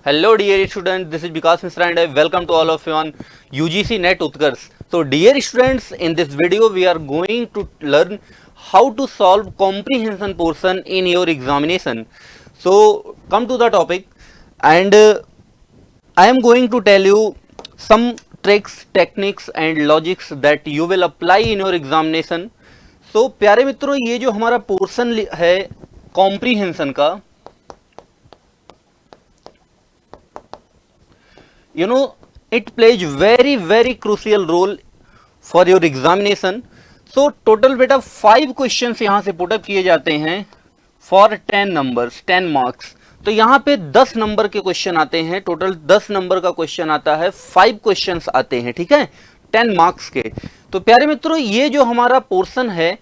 Hello dear students, this is Vikas Misra and I welcome to all of you on UGC NET Utkarsh. So dear students, in this video we are going to learn how to solve comprehension portion in your examination. So come to the topic and I am going to tell you some tricks, techniques and logics that you will apply in your examination. So प्यारे मित्रों, ये जो हमारा portion है comprehension का, you know, it plays very crucial role for your examination. So total बेटा 5 questions यहाँ से पुटअप किए जाते हैं for 10 numbers, 10 marks. तो यहाँ पे 10 नंबर के क्वेश्चन आते हैं, टोटल 10 नंबर का क्वेश्चन आता है, 5 क्वेश्चंस आते हैं, ठीक है, 10 मार्क्स के. तो प्यारे मित्रों, ये जो हमारा पोर्शन है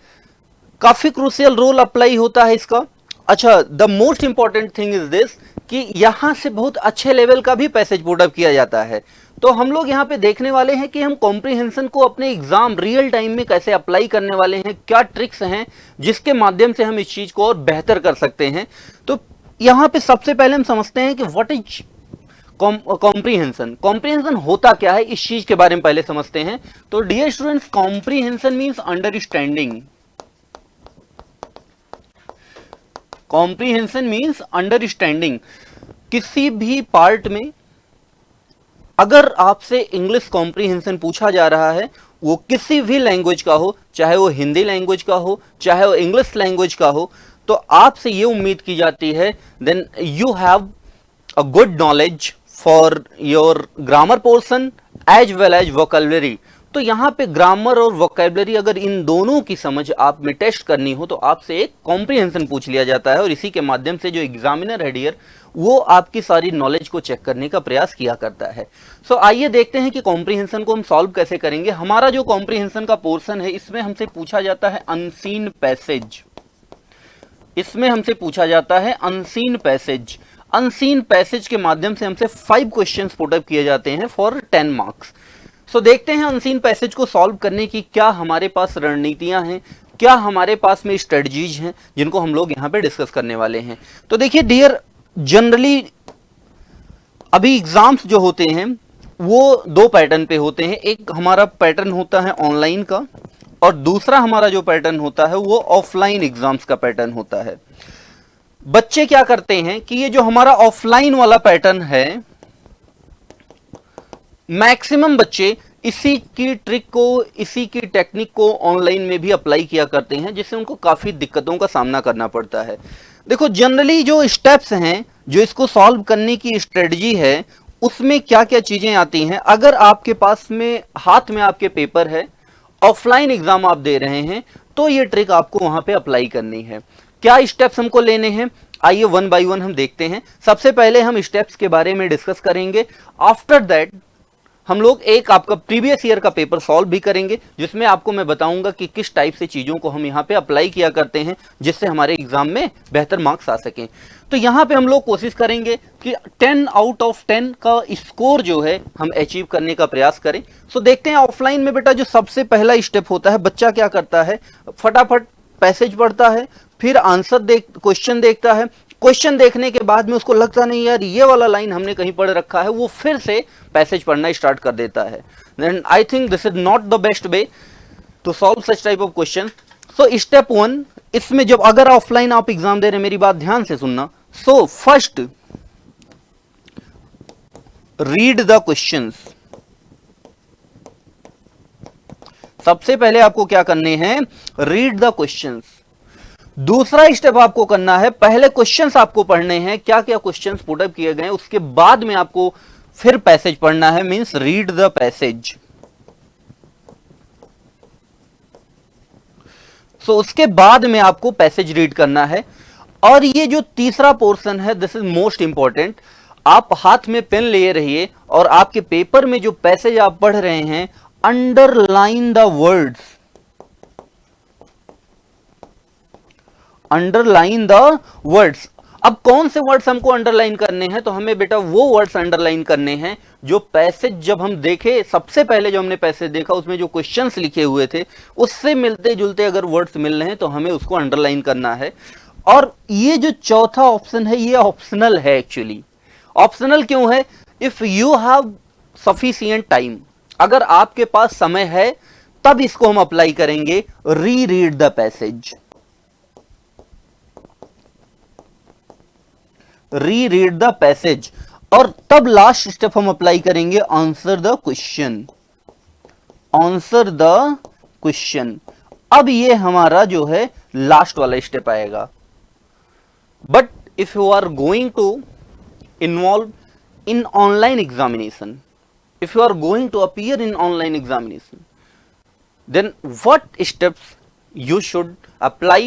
काफी क्रूशियल रोल अप्लाई होता है इसका. अच्छा, the most important thing is this कि यहां से बहुत अच्छे लेवल का भी पैसेज पुटअप किया जाता है. तो हम लोग यहाँ पे देखने वाले हैं कि हम कॉम्प्रीहेंशन को अपने एग्जाम रियल टाइम में कैसे अप्लाई करने वाले हैं, क्या ट्रिक्स हैं जिसके माध्यम से हम इस चीज को और बेहतर कर सकते हैं. तो यहाँ पे सबसे पहले हम समझते हैं कि व्हाट इज कॉम्प्रीहेंशन. कॉम्प्रीहेंशन होता क्या है, इस चीज के बारे में पहले समझते हैं. तो dear students, comprehension means understanding. Comprehension means understanding. किसी भी पार्ट में अगर आपसे इंग्लिश कॉम्प्रीहेंशन पूछा जा रहा है, वो किसी भी लैंग्वेज का हो, चाहे वो हिंदी लैंग्वेज का हो, चाहे वो इंग्लिश लैंग्वेज का हो, तो आपसे ये उम्मीद की जाती है then you have a good knowledge for your grammar portion as well as vocabulary. तो यहाँ पे ग्रामर और वोकैबुलरी, अगर इन दोनों की समझ आप में टेस्ट करनी हो तो आपसे एक कॉम्प्रीहेंशन पूछ लिया जाता है और इसी के माध्यम से जो एग्जामिनर है डियर, वो आपकी सारी नॉलेज को चेक करने का प्रयास किया करता है. सो आइए देखते हैं कि कॉम्प्रीहेंशन को हम सॉल्व कैसे करेंगे. हमारा जो कॉम्प्रीहेंशन का पोर्शन है, इसमें हमसे पूछा जाता है अनसीन पैसेज. इसमें हमसे पूछा जाता है अनसीन पैसेज. अनसीन पैसेज के माध्यम से हमसे 5 क्वेश्चंस पुटअप किए जाते हैं फॉर 10 मार्क्स. सो देखते हैं अनसीन पैसेज को सॉल्व करने की क्या हमारे पास रणनीतियां हैं, क्या हमारे पास में स्ट्रेटजीज हैं जिनको हम लोग यहाँ पे डिस्कस करने वाले हैं. तो देखिए डियर, जनरली अभी एग्जाम्स जो होते हैं वो 2 पैटर्न पे होते हैं. एक हमारा पैटर्न होता है ऑनलाइन का और दूसरा हमारा जो पैटर्न होता है वो ऑफलाइन एग्जाम्स का पैटर्न होता है. बच्चे क्या करते हैं कि ये जो हमारा ऑफलाइन वाला पैटर्न है, मैक्सिमम बच्चे इसी की ट्रिक को, इसी की टेक्निक को ऑनलाइन में भी अप्लाई किया करते हैं, जिससे उनको काफी दिक्कतों का सामना करना पड़ता है. देखो, जनरली जो स्टेप्स हैं, जो इसको सॉल्व करने की स्ट्रेटजी है, उसमें क्या क्या चीजें आती हैं. अगर आपके पास में हाथ में आपके पेपर है, ऑफलाइन एग्जाम आप दे रहे हैं, तो ये ट्रिक आपको वहां पे अप्लाई करनी है. क्या स्टेप्स हमको लेने हैं, आइए वन बाय वन हम देखते हैं. सबसे पहले हम स्टेप्स के बारे में डिस्कस करेंगे. आफ्टर दैट हम लोग एक आपका प्रीवियस ईयर का पेपर सॉल्व भी करेंगे, जिसमें आपको मैं बताऊंगा कि किस टाइप से चीजों को हम यहाँ पे अप्लाई किया करते हैं जिससे हमारे एग्जाम में बेहतर मार्क्स आ सकें. तो यहाँ पे हम लोग कोशिश करेंगे कि 10 आउट ऑफ 10 का स्कोर जो है हम अचीव करने का प्रयास करें. सो देखते हैं ऑफलाइन में बेटा जो सबसे पहला स्टेप होता है, बच्चा क्या करता है, फटाफट पैसेज पढ़ता है, फिर आंसर क्वेश्चन देखता है. क्वेश्चन देखने के बाद में उसको लगता नहीं यार ये वाला लाइन हमने कहीं पढ़ रखा है, वो फिर से पैसेज पढ़ना स्टार्ट कर देता है. Then I think this is not the best way to solve such type of question. So step 1, इसमें जब अगर ऑफलाइन आप एग्जाम दे रहे हैं, मेरी बात ध्यान से सुनना. So first read the questions. सबसे पहले आपको क्या करने हैं, रीड द क्वेश्चंस. दूसरा स्टेप आपको करना है, पहले क्वेश्चंस आपको पढ़ने हैं, क्या क्या क्वेश्चंस पुटअप किए गए, उसके बाद में आपको फिर पैसेज पढ़ना है, मींस रीड द पैसेज. सो उसके बाद में आपको पैसेज रीड करना है. और ये जो तीसरा पोर्शन है, दिस इज मोस्ट इंपॉर्टेंट. आप हाथ में पेन लिए रहिए और आपके पेपर में जो पैसेज आप पढ़ रहे हैं, underline the words. Underline the words. अब कौन से वर्ड्स हमको अंडरलाइन करने हैं, तो हमें बेटा वो वर्ड्स अंडरलाइन करने हैं जो पैसेज जब हम देखे, सबसे पहले जो हमने पैसेज देखा उसमें जो क्वेश्चंस लिखे हुए थे उससे मिलते जुलते अगर वर्ड्स मिल रहे हैं तो हमें उसको अंडरलाइन करना है. और ये जो चौथा ऑप्शन है ये ऑप्शनल है एक्चुअली. ऑप्शनल क्यों है? If you have sufficient time, अगर आपके पास समय है तब इसको हम अप्लाई करेंगे। Reread the passage, reread the passage, और तब लास्ट स्टेप हम अप्लाई करेंगे answer the question, answer the question. अब ये हमारा जो है लास्ट वाला स्टेप आएगा। But if you are going to involve in online examination, if you are going to appear in online examination, then what steps you should apply?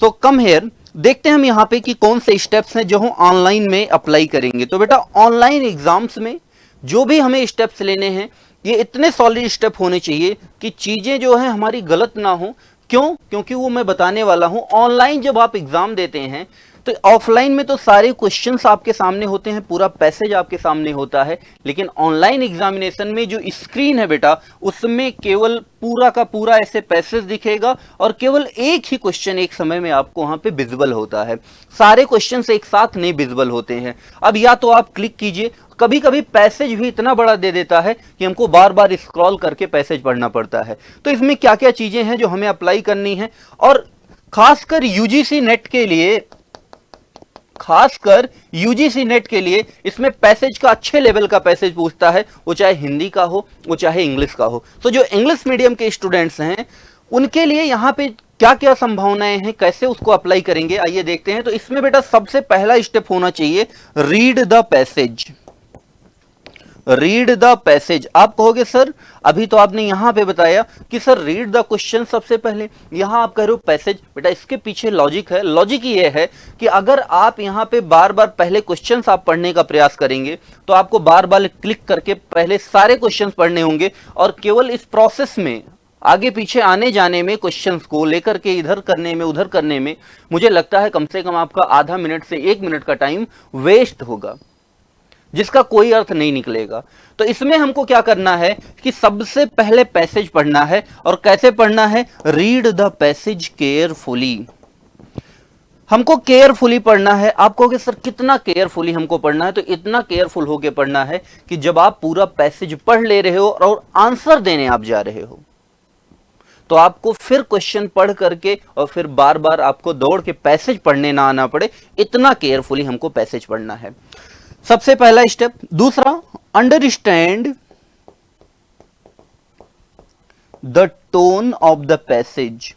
So come here, देखते हैं हम यहाँ पे कि कौन से स्टेप्स हैं जो हम ऑनलाइन में अप्लाई करेंगे। तो बेटा ऑनलाइन एग्जाम्स में जो भी हमें स्टेप्स लेने हैं ये इतने सॉलिड स्टेप होने चाहिए कि चीजें जो है हमारी गलत ना हो। क्यों? क्योंकि वो मैं बताने वाला हूं। ऑनलाइन जब आप एग्जाम देते हैं तो ऑफलाइन में तो सारे क्वेश्चंस आपके सामने होते हैं, पूरा पैसेज आपके सामने होता है, लेकिन ऑनलाइन एग्जामिनेशन में जो स्क्रीन है बेटा उसमें केवल पूरा का पूरा ऐसे पैसेज दिखेगा और केवल एक ही क्वेश्चन एक समय में आपको वहां पे विजिबल होता है, सारे क्वेश्चंस एक साथ नहीं विजिबल होते हैं। अब या तो आप क्लिक कीजिए, कभी कभी पैसेज भी इतना बड़ा दे देता है कि हमको बार बार स्क्रॉल करके पैसेज पढ़ना पड़ता है। तो इसमें क्या क्या चीजें हैं जो हमें अप्लाई करनी है, और खासकर यूजीसी नेट के लिए, खासकर यूजीसी नेट के लिए इसमें पैसेज का अच्छे लेवल का पैसेज पूछता है, वो चाहे हिंदी का हो वो चाहे इंग्लिश का हो। तो जो इंग्लिश मीडियम के स्टूडेंट्स हैं उनके लिए यहाँ पे क्या क्या संभावनाएं हैं, कैसे उसको अप्लाई करेंगे, आइए देखते हैं। तो इसमें बेटा सबसे पहला स्टेप होना चाहिए read the passage, read the passage. आप कहोगे सर अभी तो आपने यहां पे बताया कि सर रीड द क्वेश्चन सबसे पहले, यहां आप कह रहे हो पैसेज। बेटा इसके पीछे लॉजिक है, लॉजिक ये है कि अगर आप यहां पे बार बार पहले क्वेश्चंस आप पढ़ने का प्रयास करेंगे तो आपको बार बार क्लिक करके पहले सारे क्वेश्चंस पढ़ने होंगे, और केवल इस प्रोसेस में आगे पीछे आने जाने में, क्वेश्चंस को लेकर के इधर करने में उधर करने में, मुझे लगता है कम से कम आपका आधा मिनट से 1 मिनट का टाइम वेस्ट होगा, जिसका कोई अर्थ नहीं निकलेगा। तो इसमें हमको क्या करना है कि सबसे पहले पैसेज पढ़ना है, और कैसे पढ़ना है? Read the passage carefully. हमको केयरफुली पढ़ना है। आप कहोगे सर कितना केयरफुली हमको पढ़ना है? तो इतना केयरफुल होके पढ़ना है कि जब आप पूरा पैसेज पढ़ ले रहे हो और आंसर देने आप जा रहे हो तो आपको फिर क्वेश्चन पढ़ करके और फिर बार बार आपको दौड़ के पैसेज पढ़ने ना आना पड़े, इतना केयरफुली हमको पैसेज पढ़ना है। सबसे पहला स्टेप। दूसरा, understand the tone of the passage.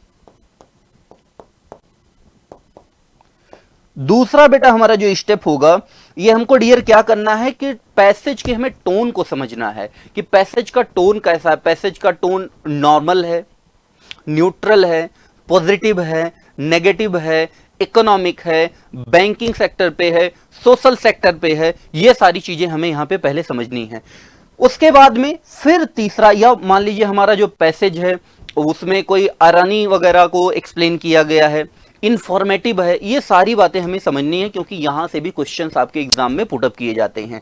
दूसरा बेटा हमारा जो स्टेप होगा ये हमको डियर क्या करना है कि पैसेज के हमें टोन को समझना है कि पैसेज का टोन कैसा है। पैसेज का टोन नॉर्मल है, न्यूट्रल है, पॉजिटिव है, नेगेटिव है, इकोनॉमिक है, बैंकिंग सेक्टर पे है, सोशल सेक्टर पे है, ये सारी चीजें हमें यहां पे पहले समझनी है। उसके बाद में फिर तीसरा, या मान लीजिए हमारा जो पैसेज है उसमें कोई अरानी वगैरह को एक्सप्लेन किया गया है, इंफॉर्मेटिव है, ये सारी बातें हमें समझनी है क्योंकि यहां से भी क्वेश्चंस आपके एग्जाम में पुटअप किए जाते हैं।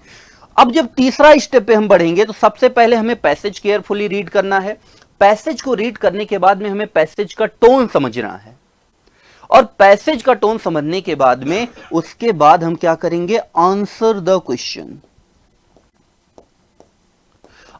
अब जब तीसरा स्टेप पे हम बढ़ेंगे तो सबसे पहले हमें पैसेज केयरफुली रीड करना है। पैसेज को रीड करने के बाद में हमें पैसेज का टोन समझना है, और पैसेज का टोन समझने के बाद में उसके बाद हम क्या करेंगे? Answer the question.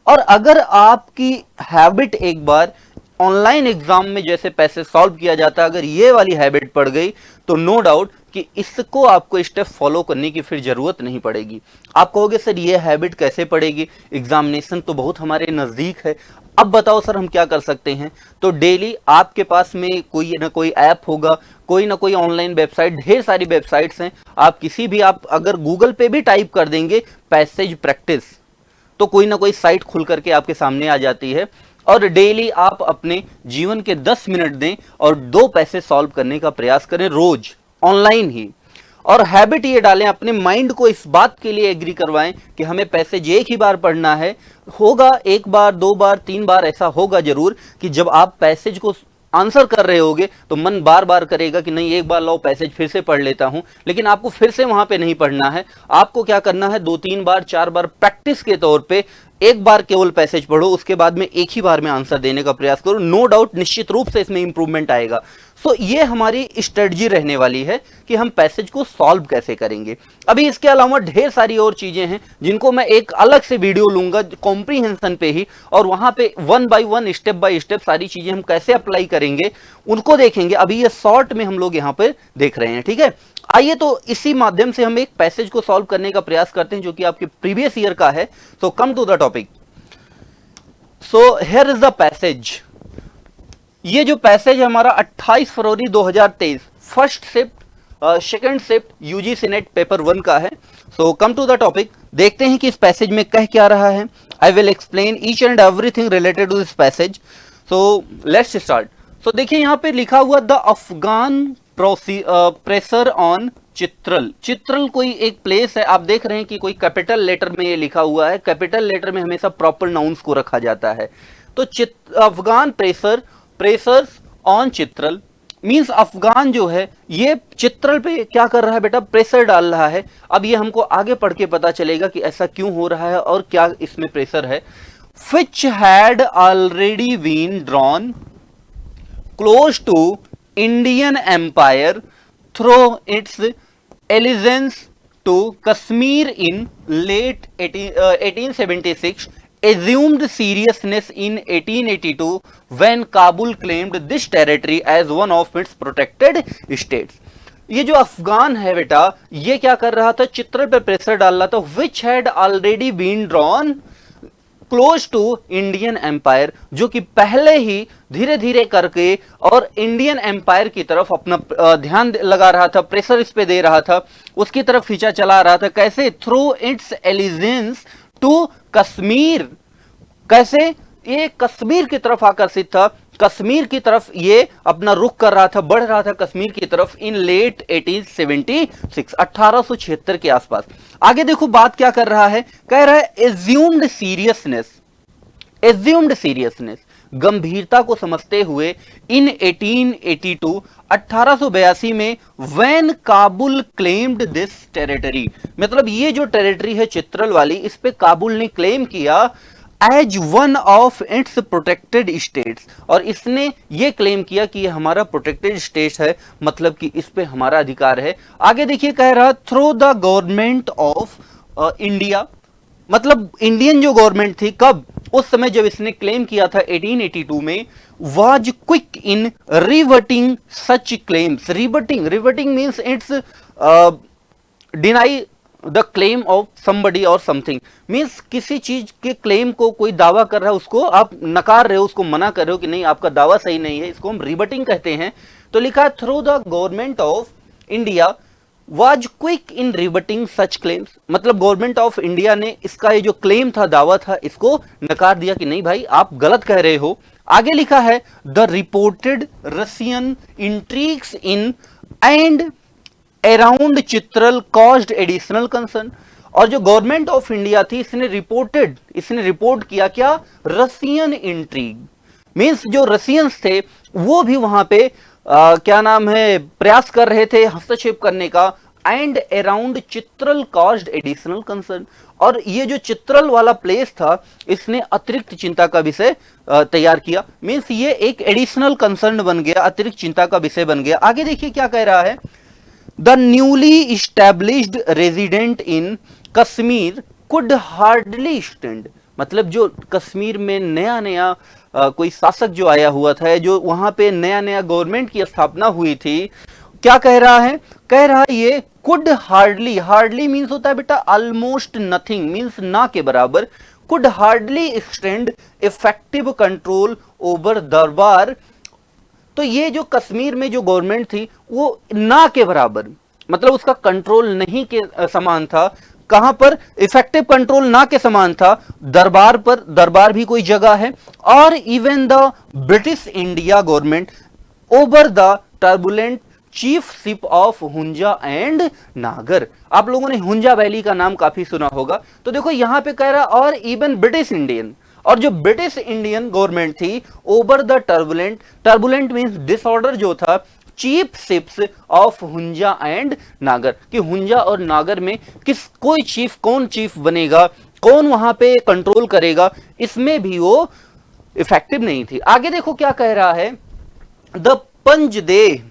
और अगर आपकी हैबिट एक बार ऑनलाइन एग्जाम में जैसे पैसेज सॉल्व किया जाता है, अगर ये वाली हैबिट पड़ गई तो नो डाउट कि इसको आपको स्टेप फॉलो करने की फिर जरूरत नहीं पड़ेगी। आप कहोगे सर ये हैबिट कैसे पड़ेगी, एग्जामिनेशन तो बहुत हमारे नजदीक है। अब बताओ सर हम क्या कर सकते हैं? तो डेली आपके पास में कोई ना कोई ऐप होगा, कोई ना कोई ऑनलाइन वेबसाइट, ढेर सारी वेबसाइट्स हैं। आप किसी भी, आप अगर गूगल पे भी टाइप कर देंगे पैसेज प्रैक्टिस तो कोई ना कोई साइट खुल करके आपके सामने आ जाती है, और डेली आप अपने जीवन के 10 मिनट दें और 2 पैसेज सॉल्व करने का प्रयास करें रोज ऑनलाइन ही। और हैबिट ये डालें, अपने माइंड को इस बात के लिए एग्री करवाएं कि हमें पैसेज एक ही बार पढ़ना है। होगा 1 बार 2 बार 3 बार ऐसा होगा जरूर कि जब आप पैसेज को आंसर कर रहे होगे तो मन बार बार करेगा कि नहीं एक बार लो पैसेज फिर से पढ़ लेता हूं, लेकिन आपको फिर से वहां पे नहीं पढ़ना है। आपको क्या करना है? 2-3 बार 4 बार प्रैक्टिस के तौर पे एक बार केवल पैसेज पढ़ो, उसके बाद में एक ही बार में आंसर देने का प्रयास करो। नो डाउट निश्चित रूप से इसमें इंप्रूवमेंट आएगा। सो ये हमारी स्ट्रेटजी रहने वाली है कि हम पैसेज को सॉल्व कैसे करेंगे। अभी इसके अलावा ढेर सारी और चीजें हैं जिनको मैं एक अलग से वीडियो लूंगा कॉम्प्रीहेंशन पे ही, और वहां पे one by one step by step सारी चीजें हम कैसे अप्लाई करेंगे उनको देखेंगे। अभी ये शॉर्ट में हम लोग यहाँ पे देख रहे हैं, ठीक है। आइए तो इसी माध्यम से हम एक पैसेज को सॉल्व करने का प्रयास करते हैं जो कि आपके प्रीवियस ईयर का है। So come to the topic. So here is the passage. ये जो पैसेज है हमारा 28 फरवरी 2023 first shift second shift UGC NET paper 1 का है। So come to the topic, देखते हैं कि इस पैसेज में कह क्या रहा है। I will explain each and everything related to this passage. So let's start. So देखिए यहाँ पे लिखा हुआ the Afghan pressure on Chitral. Chitral कोई एक प्लेस है, आप देख रहे हैं कि कोई कैपिटल लेटर में ये लिखा हुआ है। कैपिटल लेटर में हमेशा प्रॉपर नाउंस को रखा जाता है। तो Afghan pressures on Chitral means Afghan जो है ये चित्रल पे क्या कर रहा है बेटा, प्रेशर डाल रहा है। अब ये हमको आगे पढ़ के पता चलेगा कि ऐसा क्यों हो रहा है और क्या इसमें प्रेशर है। which had already been drawn close to Indian Empire through its allegiance to Kashmir in late 1876, assumed seriousness in 1882 when Kabul claimed this territory as one of its protected states. ये जो अफगान है बेटा ये क्या कर रहा था, चित्र पे प्रेशर डाल रहा था। Which had already been drawn close to Indian empire, जो कि पहले ही धीरे धीरे करके और इंडियन एम्पायर की तरफ अपना ध्यान लगा रहा था, प्रेशर इस पे दे रहा था, उसकी तरफ खींचा चला रहा था। कैसे? Through its allegiance to Kashmir. कैसे? ये कश्मीर की तरफ आकर्षित था, कश्मीर की तरफ ये अपना रुख कर रहा था, बढ़ रहा था कश्मीर की तरफ इन लेट 1876 1876 के आसपास। आगे देखो बात क्या कर रहा है, कह रहा है एज्यूम्ड सीरियसनेस, गंभीरता को समझते हुए इन 1882 1882 में when Kabul claimed this territory, मतलब ये जो टेरिटरी है चित्रल वाली, इस पे काबुल ने क्लेम किया as one of its protected states, और इसने ये क्लेम किया कि ये हमारा प्रोटेक्टेड स्टेट है, मतलब कि इस पे हमारा अधिकार है। आगे देखिए कह रहा through the government of India, मतलब इंडियन जो गवर्नमेंट थी कब, उस समय जब इसने क्लेम किया था 1882 में, was quick in reverting such claims. Reverting means it's deny the claim of somebody और समथिंग, मीन्स किसी चीज के क्लेम को कोई दावा कर रहा है उसको आप नकार रहे हो, उसको मना कर रहे हो कि नहीं आपका दावा सही नहीं है, इसको हम रिबटिंग कहते हैं। तो लिखा through the government of India was quick in rebutting such claims, मतलब गवर्नमेंट ऑफ इंडिया ने इसका ये जो क्लेम था, दावा था, इसको नकार दिया कि नहीं भाई आप गलत कह रहे हो। आगे लिखा है the reported Russian intrigues in and around Chitral caused additional concern, और जो गवर्नमेंट ऑफ इंडिया थी इसने रिपोर्ट किया क्या, रशियन इंट्रीग, मींस जो रशियंस थे वो भी वहां पे क्या नाम है प्रयास कर रहे थे हस्तक्षेप करने का। And around Chitral caused additional concern, और ये जो चित्रल वाला प्लेस था इसने अतिरिक्त चिंता का विषय तैयार किया, मींस ये एक एडिशनल कंसर्न बन गया, अतिरिक्त चिंता का विषय बन गया। आगे देखिए क्या कह रहा है, the newly established resident in Kashmir could hardly stand, मतलब जो कश्मीर में नया नया कोई शासक जो आया हुआ था, जो वहां पे नया नया गवर्नमेंट की स्थापना हुई थी, क्या कह रहा है, कह रहा है ये कुड हार्डली मीन्स होता है बेटा ऑलमोस्ट नथिंग, मीन्स ना के बराबर, could hardly extend effective control over दरबार। तो ये जो कश्मीर में जो गवर्नमेंट थी वो ना के बराबर, मतलब उसका कंट्रोल नहीं के समान था। कहां पर? इफेक्टिव कंट्रोल ना के समान था, दरबार पर, दरबार भी कोई जगह है, और even the British India government over the turbulent chiefship of Hunza and Nagar. आप लोगों ने हुंजा वैली का नाम काफी सुना होगा, तो देखो यहां पे कह रहा और इवन ब्रिटिश इंडियन, और जो ब्रिटिश इंडियन गवर्नमेंट थी over the turbulent means disorder जो था, chief ships of Hunza and नागर, कि हुंजा और नागर में कौन चीफ बनेगा, कौन वहां पे कंट्रोल करेगा, इसमें भी वो इफेक्टिव नहीं थी। आगे देखो क्या कह रहा है, द पंजदेह,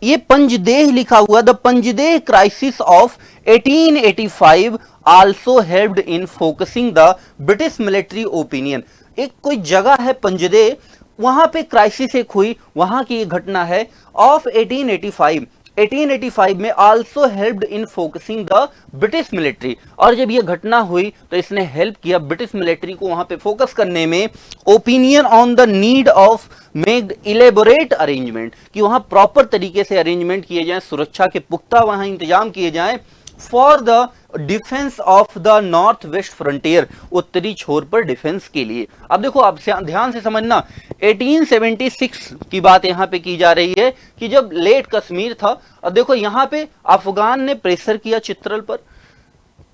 ये पंजदेह लिखा हुआ, the Panjdeh crisis of 1885 also helped in focusing the British military opinion. एक कोई जगह है पंजदेह, वहां पे क्राइसिस एक हुई, वहां की घटना है ऑफ 1885 में also helped in focusing the British military. और जब ये घटना हुई तो इसने हेल्प किया ब्रिटिश मिलिट्री को वहां पे फोकस करने में। Opinion on the need of make elaborate arrangement, कि वहां प्रॉपर तरीके से अरेंजमेंट किए जाएं, सुरक्षा के पुख्ता वहां इंतजाम किए जाएं for the defence of the north west frontier, उत्तरी छोर पर डिफेंस के लिए। अब देखो, आप ध्यान से समझना, 1876 की बात यहां पे की जा रही है कि जब लेट कश्मीर था। अब देखो यहां पे अफगान ने प्रेशर किया चित्रल पर,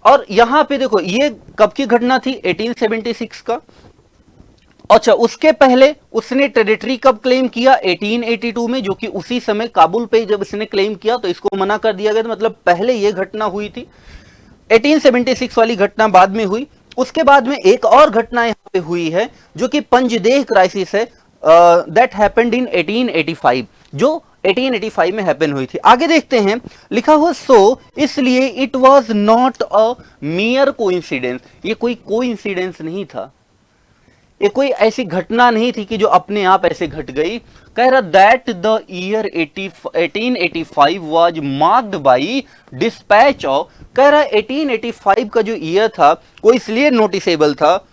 और यहां पे देखो ये कब की घटना थी, 1876 का। अच्छा, उसके पहले उसने टेरिटरी कब क्लेम किया, 1882 में, जो कि उसी समय काबुल पे जब इसने क्लेम किया तो इसको मना कर दिया गया था, मतलब पहले ये घटना हुई थी। 1876 वाली घटना बाद में हुई। उसके बाद में एक और घटना यहां पे हुई है जो कि पंजदेह क्राइसिस है, दैट हैपेंड इन 1885, जो 1885 में हैपन हुई थी। आगे देखते हैं, लिखा हुआ सो इसलिए it was not a मियर coincidence, ये कोई कोइंसिडेंस नहीं था, ये कोई ऐसी घटना नहीं थी कि जो अपने आप ऐसे घट गई। कह रहा that the year 1885 was marked by dispatch of, कह रहा 1885 का जो ईयर था वो इसलिए नोटिसेबल था,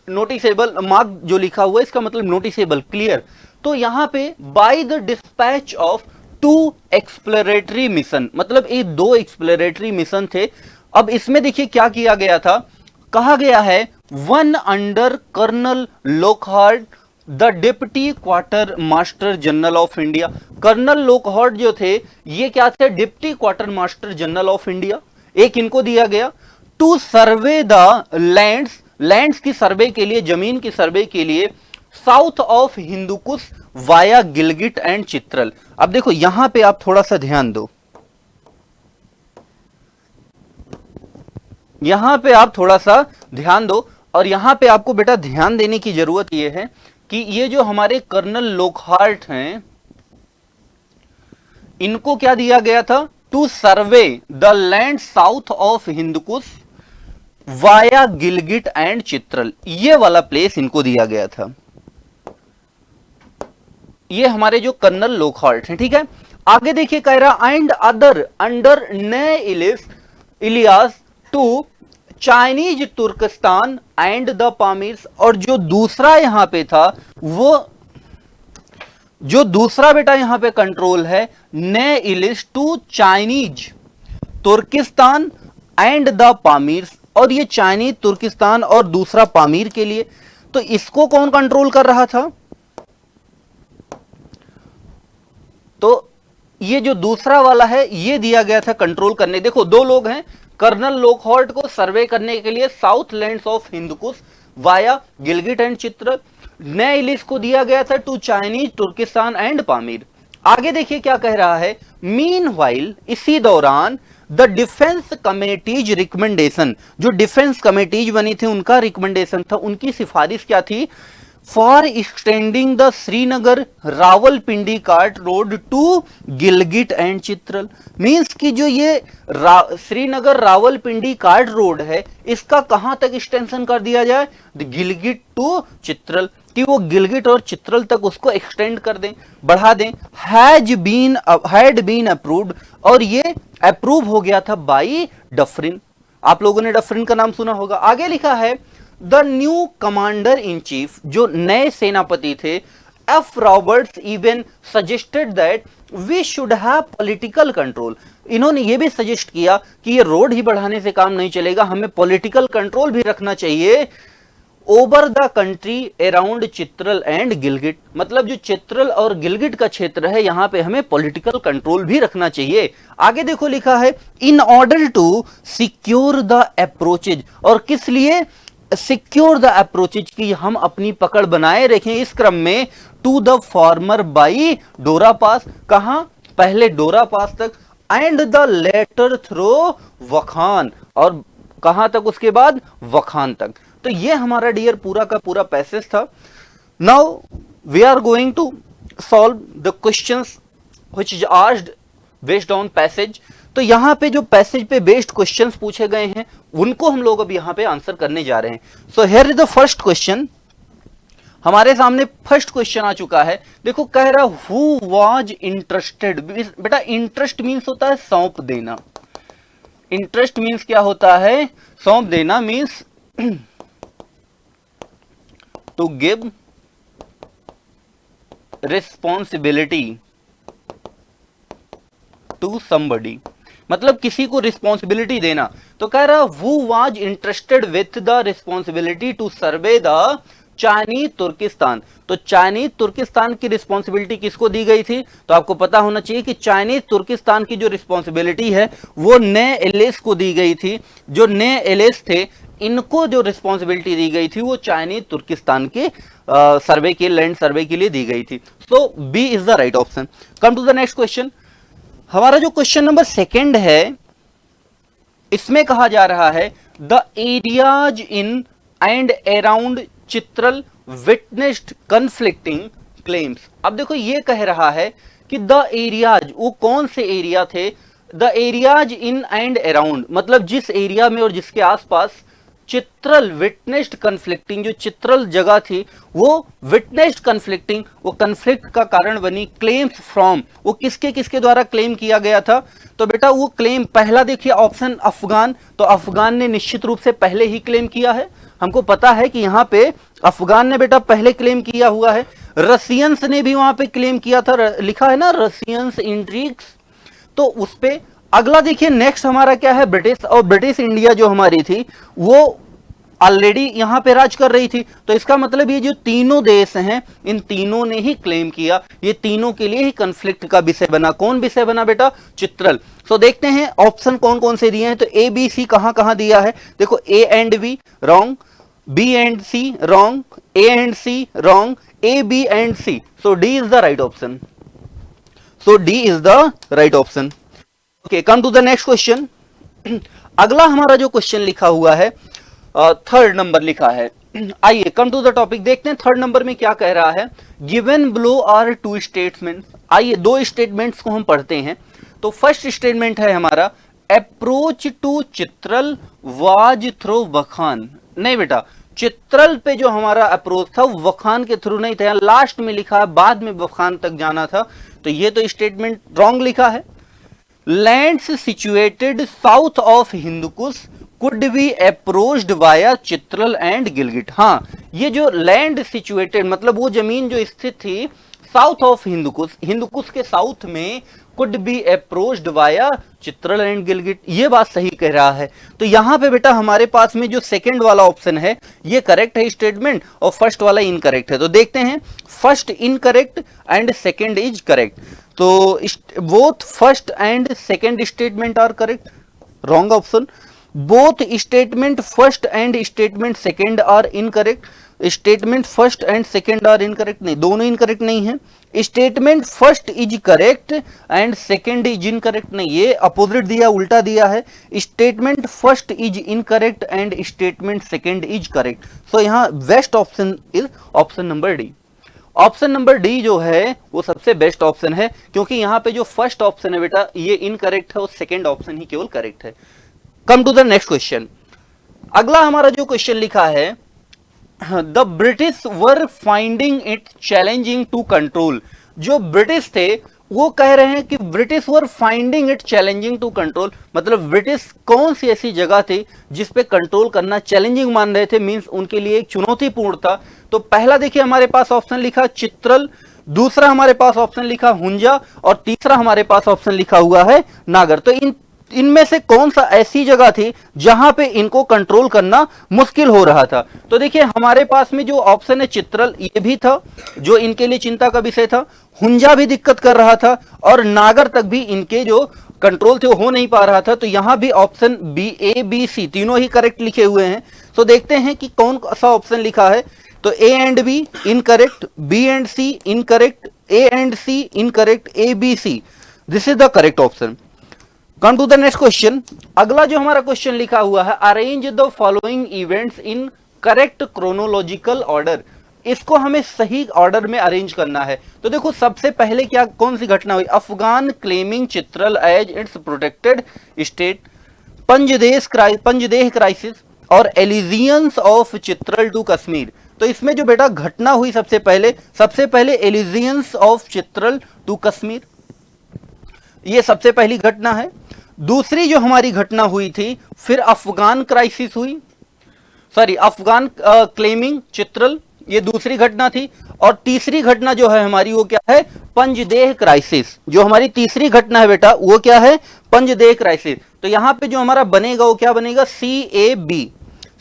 नोटिसेबल मार्क जो लिखा हुआ है इसका मतलब नोटिसेबल, क्लियर। तो यहां पे by the dispatch of 2 exploratory mission, मतलब ये 2 एक्सप्लोरेटरी मिशन थे। अब इसमें देखिए क्या किया गया था, कहा गया है one under colonel Lockhart the deputy quartermaster general of India. Colonel Lockhart जो थे ये क्या थे, deputy quartermaster general of India. एक इनको दिया गया to survey the lands, lands की सर्वे के लिए, जमीन की सर्वे के लिए, south of Hindu Kush via Gilgit and Chitral. अब देखो यहां पे आप थोड़ा सा ध्यान दो, यहां पे आप थोड़ा सा ध्यान दो, और यहां पे आपको बेटा ध्यान देने की जरूरत यह है कि ये जो हमारे कर्नल लोकहार्ट हैं, इनको क्या दिया गया था, to survey the land south of Hindu Kush via Gilgit and Chitral, ये वाला प्लेस इनको दिया गया था। ये हमारे जो कर्नल लोकहार्ट हैं, ठीक है। आगे देखिए कह रहा and other under Ney Elias to Chinese Turkistan and the Pamirs. और जो दूसरा यहां पे था, वो जो दूसरा बेटा यहां पे कंट्रोल है, Ney Elias to Chinese Turkistan and the Pamirs, और ये चाइनीज तुर्किस्तान और दूसरा पामीर के लिए। तो इसको कौन कंट्रोल कर रहा था, तो ये जो दूसरा वाला है ये दिया गया था कंट्रोल करने। देखो 2 लोग हैं, कर्नल लोकहार्ट को सर्वे करने के लिए south lands of Hindu Kush via Gilgit and Chitral, Ney Elias को दिया गया था to Chinese Turkistan and Pamir. आगे देखिए क्या कह रहा है, मीनवाइल, इसी दौरान द डिफेंस कमेटीज रिकमेंडेशन, जो डिफेंस कमेटीज बनी थी उनका रिकमेंडेशन था, उनकी सिफारिश क्या थी, for extending the Srinagar Rawalpindi cart road to Gilgit and Chitral. Means कि जो ये श्रीनगर रावलपिंडी कार्ट रोड है इसका कहां तक एक्सटेंशन कर दिया जाए, गिलगिट टू चित्रल, कि वो गिलगिट और चित्रल तक उसको एक्सटेंड कर दें, बढ़ा दें। हैड बीन अप्रूव्ड, और ये अप्रूव हो गया था बाई डफरिन। आप लोगों ने डफरिन का नाम सुना होगा। आगे लिखा है the new commander in chief, जो नए सेनापति थे, F Roberts even suggested that we should have political control. इन्होंने ये भी सजेस्ट किया कि ये रोड ही बढ़ाने से काम नहीं चलेगा, हमें पॉलिटिकल कंट्रोल भी रखना चाहिए over the country around Chitral and Gilgit. मतलब जो चित्रल और गिलगिट का क्षेत्र है यहां पे हमें पॉलिटिकल कंट्रोल भी रखना चाहिए। आगे देखो लिखा है in order to secure the approaches, और किस लिए, सिक्योर द अप्रोचेज, की हम अपनी पकड़ बनाए रखें इस क्रम में, टू द फॉर्मर बाई डोरा पास, कहां, पहले डोरा पास तक, एंड द लेटर थ्रो वखान, और कहां तक, उसके बाद वखान तक। तो ये हमारा डियर पूरा का पूरा पैसेज था। Now we are going to solve the questions which is asked based on passage. तो यहां पे जो पैसेज पे बेस्ड क्वेश्चंस पूछे गए हैं उनको हम लोग अब यहां पे आंसर करने जा रहे हैं। सो here is the first question. हमारे सामने फर्स्ट क्वेश्चन आ चुका है। देखो कह रहा हु वाज इंटरेस्टेड। बेटा इंटरेस्ट मींस होता है सौंप देना। इंटरेस्ट मींस क्या होता है? सौंप देना means to give responsibility to somebody, मतलब किसी को रिस्पॉन्सिबिलिटी देना। तो कह रहा who was interested with the responsibility to survey the Chinese Turkistan. तो चाइनीज तुर्किस्तान की रिस्पॉन्सिबिलिटी किसको दी गई थी? तो आपको पता होना चाहिए कि चाइनीज तुर्किस्तान की जो रिस्पॉन्सिबिलिटी है वो ने एलिस को दी गई थी। जो ने एलिस थे इनको जो रिस्पॉन्सिबिलिटी दी गई थी वो चाइनीज तुर्किस्तान के सर्वे के, लैंड सर्वे के लिए दी गई थी। So B is the right option. Come to the next question. हमारा जो क्वेश्चन नंबर सेकेंड है इसमें कहा जा रहा है the areas in and around Chitral witnessed conflicting claims. अब देखो ये कह रहा है कि द एरियाज, वो कौन से एरिया थे? The areas in and around, मतलब जिस एरिया में और जिसके आसपास चित्रल विटनेस्ड कन्फ्लिक्टिंग, जो चित्रल जगह थी वो विटनेस्ड कन्फ्लिक्टिंग, वो कन्फ्लिक्ट का कारण बनी। क्लेम्स फ्रॉम, वो किसके किसके द्वारा क्लेम किया गया था? तो बेटा वो क्लेम पहला देखिए ऑप्शन अफगान। तो अफगान ने निश्चित रूप से पहले ही क्लेम किया है। हमको पता है कि यहां पे अफगान ने बेटा पहले क्लेम किया हुआ है। रशियंस ने भी वहां पे क्लेम किया था, लिखा है ना रशियंस इंट्रिग्स। तो उस पे अगला देखिए नेक्स्ट हमारा क्या है? ब्रिटिश। और ब्रिटिश इंडिया जो हमारी थी वो ऑलरेडी यहां पे राज कर रही थी। तो इसका मतलब ये जो तीनों देश हैं इन तीनों ने ही क्लेम किया, ये तीनों के लिए ही कन्फ्लिक्ट का विषय बना। कौन विषय बना बेटा? चित्रल। सो देखते हैं ऑप्शन कौन कौन से दिए हैं। तो ए बी सी कहां कहां दिया है? देखो A and B wrong, B and C wrong, A and C wrong, A B and C. So D is the right option. So D is the right option. Okay, come to the next question. अगला हमारा जो question लिखा हुआ है third number लिखा है। आइए कम to the topic, देखते हैं थर्ड नंबर में क्या कह रहा है। Given below are two statements. आइए दो स्टेटमेंट्स को हम पढ़ते हैं। तो फर्स्ट स्टेटमेंट है हमारा अप्रोच टू चित्रल वाज थ्रू वखान। नहीं बेटा, चित्रल पे जो हमारा अप्रोच था वो वखान के थ्रू नहीं था, लास्ट में लिखा है बाद में वखान तक जाना था। तो ये तो स्टेटमेंट रॉन्ग लिखा है। Lands situated south of Hindu Kush could be approached via Chitral and Gilgit. हाँ, ये जो लैंड सिचुएटेड मतलब वो जमीन जो स्थित थी साउथ ऑफ हिंदकुश, हिंदकुश के साउथ में, could be approached via Chitral and Gilgit, ये बात सही कह रहा है। तो यहां पे बेटा हमारे पास में जो सेकंड वाला ऑप्शन है ये करेक्ट है स्टेटमेंट, और फर्स्ट वाला इनकरेक्ट है। तो देखते हैं, first incorrect and second is correct. तो both first and second statement are correct. Wrong option. Both statement first and statement second are incorrect. Statement first and second are incorrect, नहीं, दोनों incorrect नहीं है। Statement first is correct and second is incorrect, नहीं, ये opposite दिया, उल्टा दिया है। Statement first is incorrect and statement second is correct. So यहां best option is option number D. Option number D जो है वो सबसे बेस्ट ऑप्शन है, क्योंकि यहां पे जो फर्स्ट ऑप्शन है बेटा ये इनकरेक्ट है और सेकंड ऑप्शन ही केवल करेक्ट है। Come to the next question. अगला हमारा जो क्वेश्चन लिखा है the British were finding it challenging to control. जो ब्रिटिश थे वो कह रहे हैं कि British were finding it challenging to control, मतलब ब्रिटिश कौन सी ऐसी जगह थी जिस पे कंट्रोल करना चैलेंजिंग मान रहे थे, मींस उनके लिए एक चुनौतीपूर्ण था। तो पहला देखिए हमारे पास ऑप्शन लिखा चित्रल, दूसरा हमारे पास ऑप्शन लिखा हुंजा, और तीसरा हमारे पास ऑप्शन लिखा हुआ है नागर। तो इनमें से कौन सा ऐसी जगह थी जहां पे इनको कंट्रोल करना मुश्किल हो रहा था? तो देखिए हमारे पास में जो ऑप्शन है चित्रल ये भी था जो इनके लिए चिंता का विषय था, हुंजा भी दिक्कत कर रहा था, और नागर तक भी इनके जो कंट्रोल थे वो हो नहीं पा रहा था। तो यहां भी option B, A B C तीनों ही करेक्ट लिखे हुए हैं। तो देखते हैं कि कौन सा ऑप्शन लिखा है। तो A and B incorrect, B and C incorrect, A and C incorrect, A B C, this is the correct option. Come to the next question. अगला जो हमारा क्वेश्चन लिखा हुआ है, arrange the following events in correct chronological order. इसको हमें सही order में अरेंज करना है। तो देखो सबसे पहले क्या कौन सी घटना हुई, Afghan claiming Chitral as its protected state, Panjdeh crisis और allegiance of Chitral to Kashmir. तो इसमें जो बेटा घटना हुई सबसे पहले allegiance of Chitral to Kashmir, ये सबसे पहली घटना है। दूसरी जो हमारी घटना हुई थी, फिर अफगान क्राइसिस हुई, सॉरी अफगान क्लेमिंग चित्रल, ये दूसरी घटना थी। और तीसरी घटना जो है हमारी वो क्या है, पंजदेह क्राइसिस। जो हमारी तीसरी घटना है बेटा वो क्या है, पंजदेह क्राइसिस। तो यहां पे जो हमारा बनेगा वो क्या बनेगा,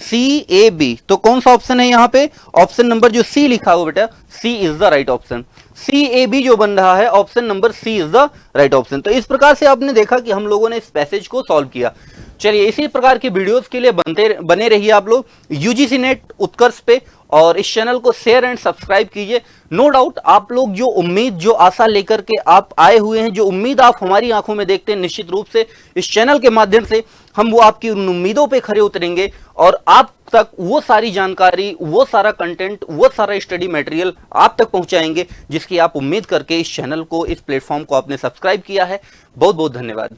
CAB। तो कौन सा ऑप्शन है यहां पे, ऑप्शन नंबर जो सी लिखा हुआ बेटा, C is the right option. CAB जो बन रहा है, option number C is the right option. तो इस प्रकार से आपने देखा कि हम लोगों ने इस पैसेज को सॉल्व किया। चलिए इसी प्रकार की वीडियोस के लिए बने रहिए आप लोग UGC नेट उत्कर्ष पे, और इस चैनल को शेयर एंड सब्सक्राइब कीजिए। नो डाउट आप लोग जो उम्मीद, जो आशा लेकर के आप आए हुए हैं, जो उम्मीद आप हमारी आंखों में देखते हैं, निश्चित रूप से इस चैनल के माध्यम से हम वो आपकी उन उम्मीदों पे खरे उतरेंगे और आप तक वो सारी जानकारी, वो सारा कंटेंट, वो सारा स्टडी मटेरियल आप तक पहुंचाएंगे जिसकी आप उम्मीद करके इस चैनल को, इस प्लेटफॉर्म को आपने सब्सक्राइब किया है। बहुत बहुत धन्यवाद।